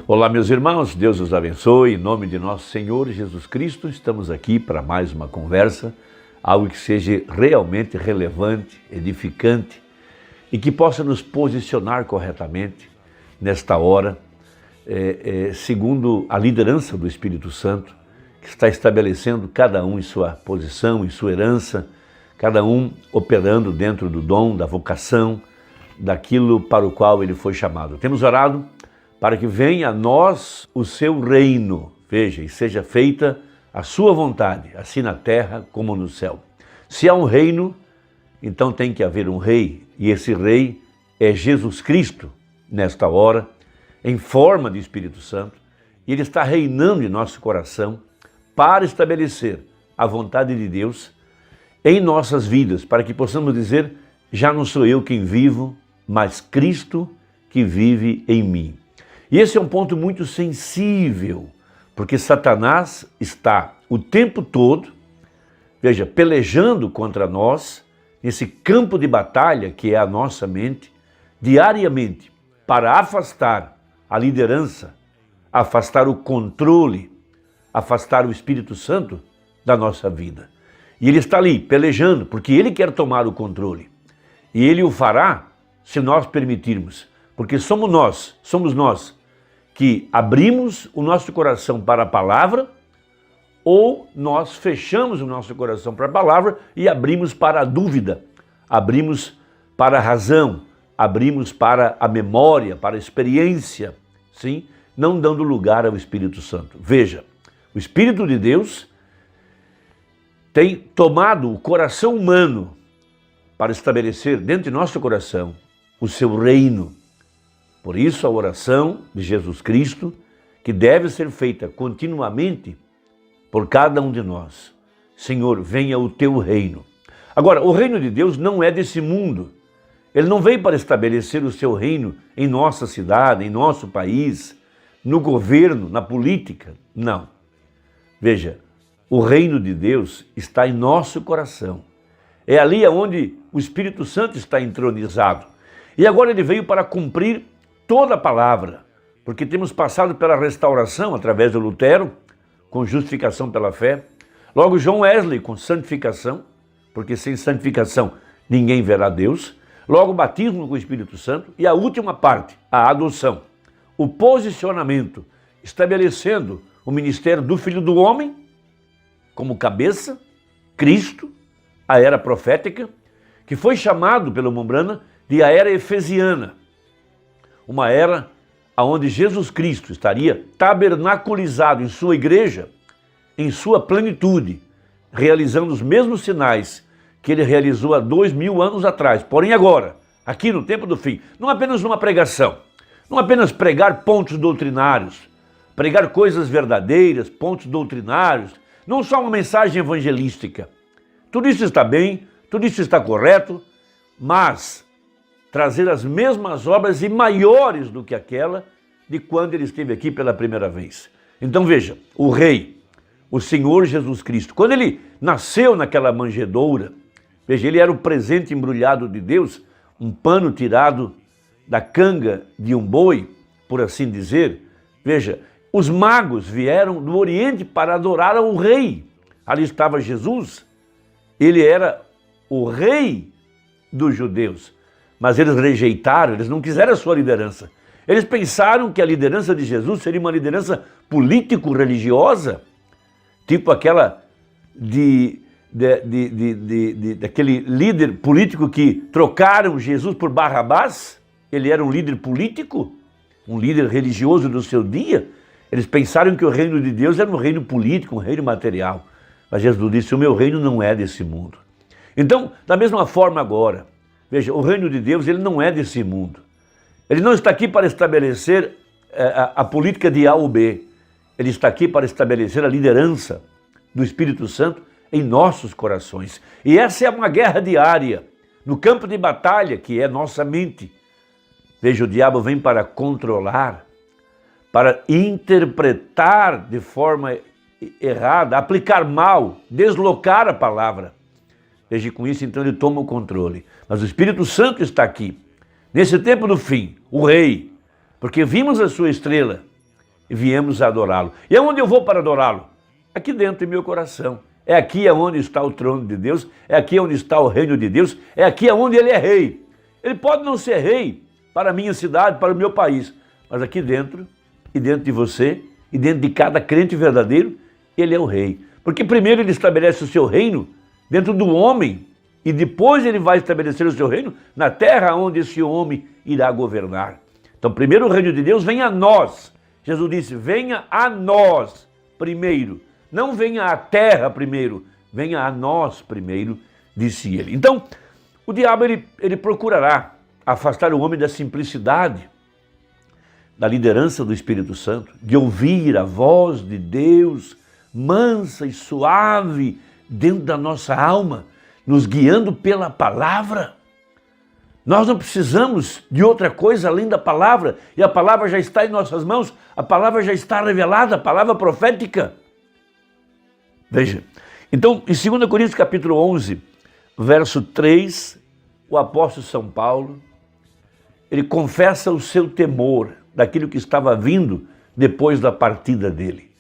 Olá, meus irmãos, Deus os abençoe. Em nome de nosso Senhor Jesus Cristo, estamos aqui para mais uma conversa, algo que seja realmente relevante, edificante e que possa nos posicionar corretamente nesta hora, segundo a liderança do Espírito Santo, que está estabelecendo cada um em sua posição, em sua herança, cada um operando dentro do dom, da vocação, daquilo para o qual ele foi chamado. Temos orado para que venha a nós o seu reino, veja, e seja feita a sua vontade, assim na terra como no céu. Se há um reino, então tem que haver um rei, e esse rei é Jesus Cristo, nesta hora, em forma de Espírito Santo, e ele está reinando em nosso coração para estabelecer a vontade de Deus em nossas vidas, para que possamos dizer, já não sou eu quem vivo, mas Cristo que vive em mim. E esse é um ponto muito sensível, porque Satanás está o tempo todo, veja, pelejando contra nós, nesse campo de batalha que é a nossa mente, diariamente, para afastar a liderança, afastar o controle, afastar o Espírito Santo da nossa vida. E ele está ali pelejando, porque ele quer tomar o controle. E ele o fará se nós permitirmos, porque somos nós que abrimos o nosso coração para a palavra, ou nós fechamos o nosso coração para a palavra e abrimos para a dúvida, abrimos para a razão, abrimos para a memória, para a experiência, sim, não dando lugar ao Espírito Santo. Veja, o Espírito de Deus tem tomado o coração humano para estabelecer dentro de nosso coração o seu reino. Por isso a oração de Jesus Cristo, que deve ser feita continuamente por cada um de nós. Senhor, venha o teu reino. Agora, o reino de Deus não é desse mundo. Ele não veio para estabelecer o seu reino em nossa cidade, em nosso país, no governo, na política. Não. Veja, o reino de Deus está em nosso coração. É ali onde o Espírito Santo está entronizado. E agora ele veio para cumprir toda a palavra, porque temos passado pela restauração através de Lutero, com justificação pela fé. Logo John Wesley com santificação, porque sem santificação ninguém verá Deus. Logo batismo com o Espírito Santo. E a última parte, a adoção, o posicionamento, estabelecendo o ministério do Filho do Homem como cabeça, Cristo, a era profética, que foi chamado pelo Mombrana de a era efesiana, uma era onde Jesus Cristo estaria tabernaculizado em sua igreja, em sua plenitude, realizando os mesmos sinais que ele realizou há 2000 anos atrás. Porém agora, aqui no tempo do fim, não apenas uma pregação, não apenas pregar pontos doutrinários, pregar coisas verdadeiras, pontos doutrinários, não só uma mensagem evangelística. Tudo isso está bem, tudo isso está correto, mas trazer as mesmas obras e maiores do que aquela de quando ele esteve aqui pela primeira vez. Então veja, o Rei, o Senhor Jesus Cristo, quando ele nasceu naquela manjedoura, veja, ele era o presente embrulhado de Deus, um pano tirado da canga de um boi, por assim dizer. Veja, os magos vieram do Oriente para adorar ao Rei. Ali estava Jesus, ele era o Rei dos judeus. Mas eles rejeitaram, eles não quiseram a sua liderança. Eles pensaram que a liderança de Jesus seria uma liderança político-religiosa, tipo aquela daquele líder político que trocaram Jesus por Barrabás. Ele era um líder político, um líder religioso do seu dia. Eles pensaram que o reino de Deus era um reino político, um reino material. Mas Jesus disse, o meu reino não é desse mundo. Então, da mesma forma agora, veja, o reino de Deus ele não é desse mundo. Ele não está aqui para estabelecer a política de A ou B. Ele está aqui para estabelecer a liderança do Espírito Santo em nossos corações. E essa é uma guerra diária, no campo de batalha que é nossa mente. Veja, o diabo vem para controlar, para interpretar de forma errada, aplicar mal, deslocar a palavra. Veja, com isso então ele toma o controle. Mas o Espírito Santo está aqui, nesse tempo do fim, o Rei, porque vimos a sua estrela e viemos adorá-lo. E aonde eu vou para adorá-lo? Aqui dentro do meu coração. É aqui onde está o trono de Deus, é aqui onde está o reino de Deus, é aqui onde ele é rei. Ele pode não ser rei para a minha cidade, para o meu país, mas aqui dentro, e dentro de você, e dentro de cada crente verdadeiro, ele é o rei. Porque primeiro ele estabelece o seu reino dentro do homem, e depois ele vai estabelecer o seu reino na terra onde esse homem irá governar. Então primeiro o reino de Deus vem a nós. Jesus disse, venha a nós primeiro. Não venha à terra primeiro, venha a nós primeiro, disse ele. Então, o diabo ele procurará afastar o homem da simplicidade, da liderança do Espírito Santo, de ouvir a voz de Deus, mansa e suave, dentro da nossa alma, nos guiando pela palavra. Nós não precisamos de outra coisa além da palavra, e a palavra já está em nossas mãos, a palavra já está revelada, a palavra profética. Veja, então em 2 Coríntios capítulo 11, verso 3, o apóstolo São Paulo, ele confessa o seu temor daquilo que estava vindo depois da partida dele.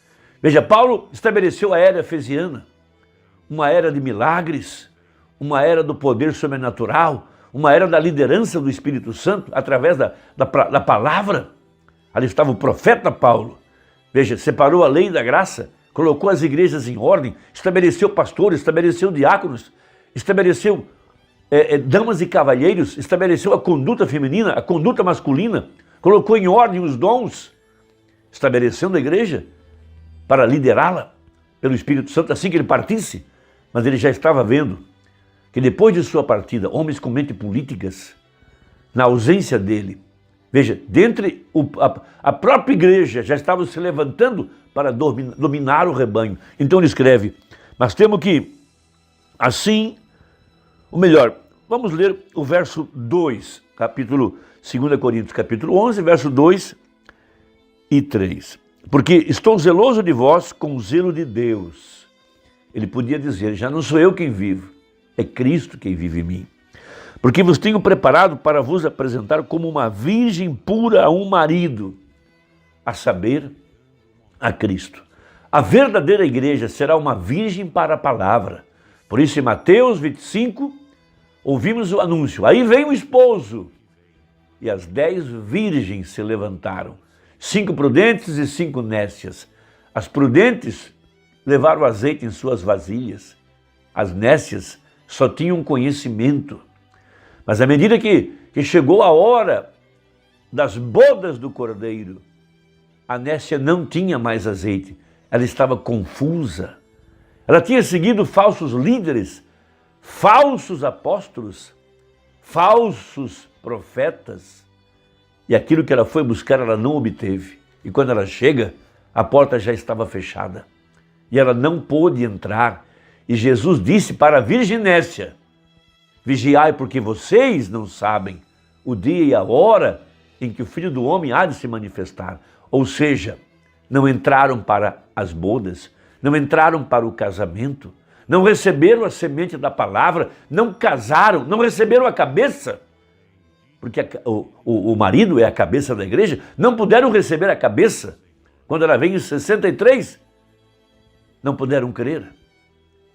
Veja, Paulo estabeleceu a era efesiana, uma era de milagres, uma era do poder sobrenatural, uma era da liderança do Espírito Santo através da palavra. Ali estava o profeta Paulo. Veja, separou a lei da graça, colocou as igrejas em ordem, estabeleceu pastores, estabeleceu diáconos, estabeleceu damas e cavalheiros, estabeleceu a conduta feminina, a conduta masculina, colocou em ordem os dons, estabelecendo a igreja para liderá-la pelo Espírito Santo assim que ele partisse. Mas ele já estava vendo que depois de sua partida, homens com mente políticas, na ausência dele, veja, dentre a própria igreja já estava se levantando para dominar o rebanho. Então ele escreve, mas temos que, assim, ou melhor, vamos ler o verso 2, capítulo 2 Coríntios, capítulo 11, verso 2 e 3. Porque estou zeloso de vós com o zelo de Deus. Ele podia dizer, já não sou eu quem vivo, é Cristo quem vive em mim. Porque vos tenho preparado para vos apresentar como uma virgem pura a um marido, a saber, a Cristo. A verdadeira igreja será uma virgem para a palavra. Por isso em Mateus 25, ouvimos o anúncio, aí vem o esposo. E as 10 virgens se levantaram, 5 prudentes e 5 nécias. As prudentes levaram azeite em suas vasilhas, as nécias só tinham conhecimento. Mas à medida que chegou a hora das bodas do Cordeiro, a nécia não tinha mais azeite, ela estava confusa. Ela tinha seguido falsos líderes, falsos apóstolos, falsos profetas, e aquilo que ela foi buscar ela não obteve. E quando ela chega, a porta já estava fechada, e ela não pôde entrar. E Jesus disse para a virgem nécia, vigiai porque vocês não sabem o dia e a hora em que o Filho do Homem há de se manifestar. Ou seja, não entraram para as bodas, não entraram para o casamento, não receberam a semente da palavra, não casaram, não receberam a cabeça, porque o marido é a cabeça da igreja, não puderam receber a cabeça. Quando ela vem em 63, não puderam crer.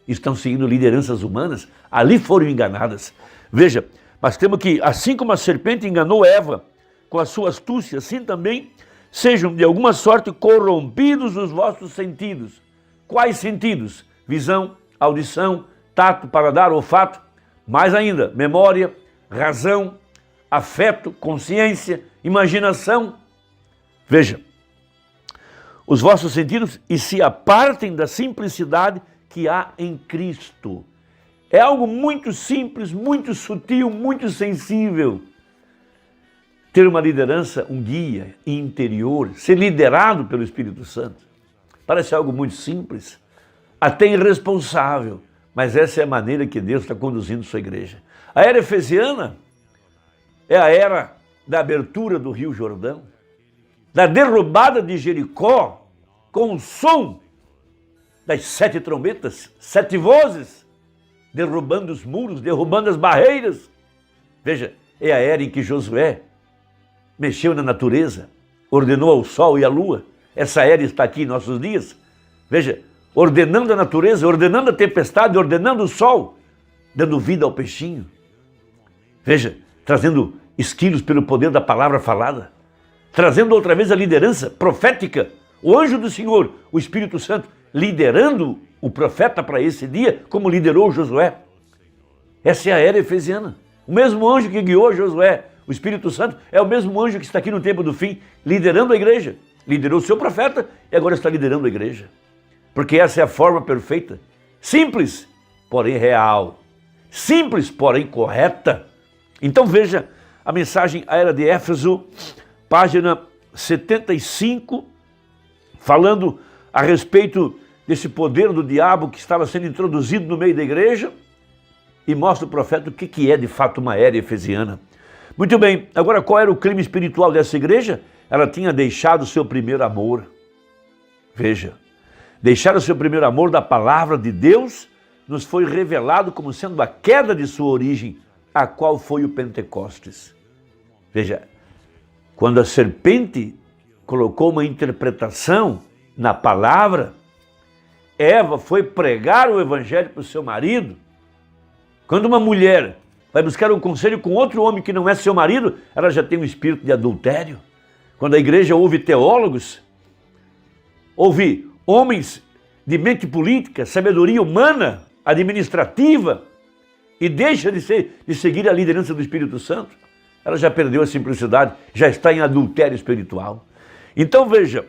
Estão seguindo lideranças humanas, ali foram enganadas. Veja, mas temos que, assim como a serpente enganou Eva com a sua astúcia, assim também sejam de alguma sorte corrompidos os vossos sentidos. Quais sentidos? Visão, audição, tato, paladar, olfato, mais ainda, memória, razão, afeto, consciência, imaginação. Veja, os vossos sentidos e se apartem da simplicidade que há em Cristo. É algo muito simples, muito sutil, muito sensível. Ter uma liderança, um guia interior, ser liderado pelo Espírito Santo. Parece algo muito simples, até irresponsável, mas essa é a maneira que Deus está conduzindo sua igreja. A era efesiana é a era da abertura do Rio Jordão, da derrubada de Jericó, com o som das 7 trombetas, 7 vozes, derrubando os muros, derrubando as barreiras. Veja, é a era em que Josué mexeu na natureza, ordenou ao sol e à lua, essa era está aqui em nossos dias. Veja, ordenando a natureza, ordenando a tempestade, ordenando o sol, dando vida ao peixinho. Veja, trazendo esquilos pelo poder da palavra falada, trazendo outra vez a liderança profética, o anjo do Senhor, o Espírito Santo, liderando o profeta para esse dia, como liderou Josué. Essa é a era efesiana. O mesmo anjo que guiou Josué, o Espírito Santo, é o mesmo anjo que está aqui no tempo do fim, liderando a igreja. Liderou o seu profeta e agora está liderando a igreja. Porque essa é a forma perfeita, simples, porém real. Simples, porém correta. Então veja a mensagem à era de Éfeso, página 75, falando a respeito desse poder do diabo que estava sendo introduzido no meio da igreja, e mostra o profeta o que é de fato uma era efesiana. Muito bem, agora qual era o clima espiritual dessa igreja? Ela tinha deixado o seu primeiro amor. Veja, deixar o seu primeiro amor da palavra de Deus nos foi revelado como sendo a queda de sua origem, a qual foi o Pentecostes. Veja, quando a serpente colocou uma interpretação na palavra, Eva foi pregar o evangelho para o seu marido. Quando uma mulher vai buscar um conselho com outro homem que não é seu marido, ela já tem um espírito de adultério. Quando a igreja ouve teólogos, ouve homens de mente política, sabedoria humana, administrativa, e deixa de seguir a liderança do Espírito Santo, ela já perdeu a simplicidade, já está em adultério espiritual. Então veja,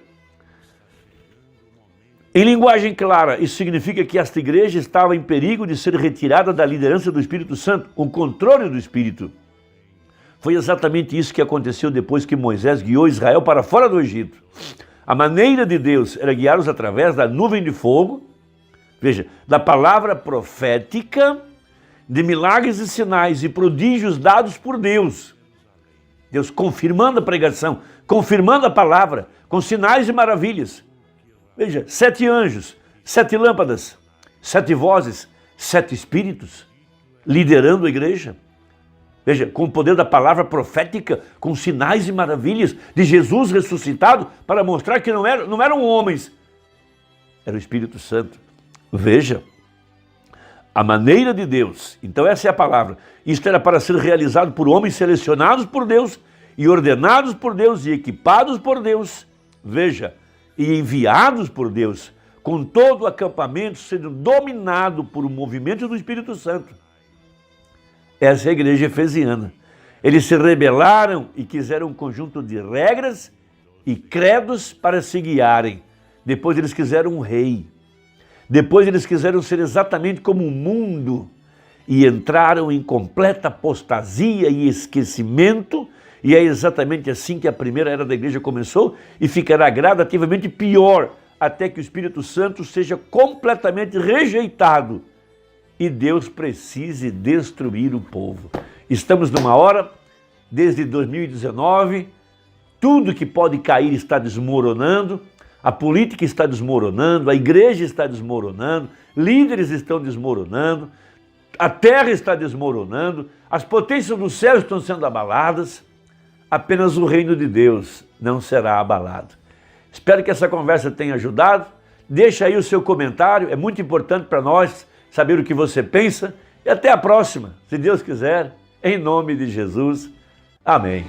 em linguagem clara, isso significa que esta igreja estava em perigo de ser retirada da liderança do Espírito Santo, o controle do Espírito. Foi exatamente isso que aconteceu depois que Moisés guiou Israel para fora do Egito. A maneira de Deus era guiá-los através da nuvem de fogo, veja, da palavra profética, de milagres e sinais e prodígios dados por Deus. Deus confirmando a pregação, confirmando a palavra, com sinais e maravilhas. Veja, 7 anjos, 7 lâmpadas, 7 vozes, 7 espíritos, liderando a igreja. Veja, com o poder da palavra profética, com sinais e maravilhas de Jesus ressuscitado, para mostrar que não eram homens, era o Espírito Santo. Veja, a maneira de Deus, então essa é a palavra, isto era para ser realizado por homens selecionados por Deus, e ordenados por Deus, e equipados por Deus, veja, e enviados por Deus, com todo o acampamento sendo dominado por um movimento do Espírito Santo. Essa é a igreja efesiana. Eles se rebelaram e quiseram um conjunto de regras e credos para se guiarem. Depois eles quiseram um rei. Depois eles quiseram ser exatamente como o mundo e entraram em completa apostasia e esquecimento. E é exatamente assim que a primeira era da igreja começou e ficará gradativamente pior até que o Espírito Santo seja completamente rejeitado e Deus precise destruir o povo. Estamos numa hora, desde 2019, tudo que pode cair está desmoronando, a política está desmoronando, a igreja está desmoronando, líderes estão desmoronando, a terra está desmoronando, as potências do céu estão sendo abaladas, apenas o reino de Deus não será abalado. Espero que essa conversa tenha ajudado. Deixa aí o seu comentário, é muito importante para nós saber o que você pensa. E até a próxima, se Deus quiser, em nome de Jesus. Amém.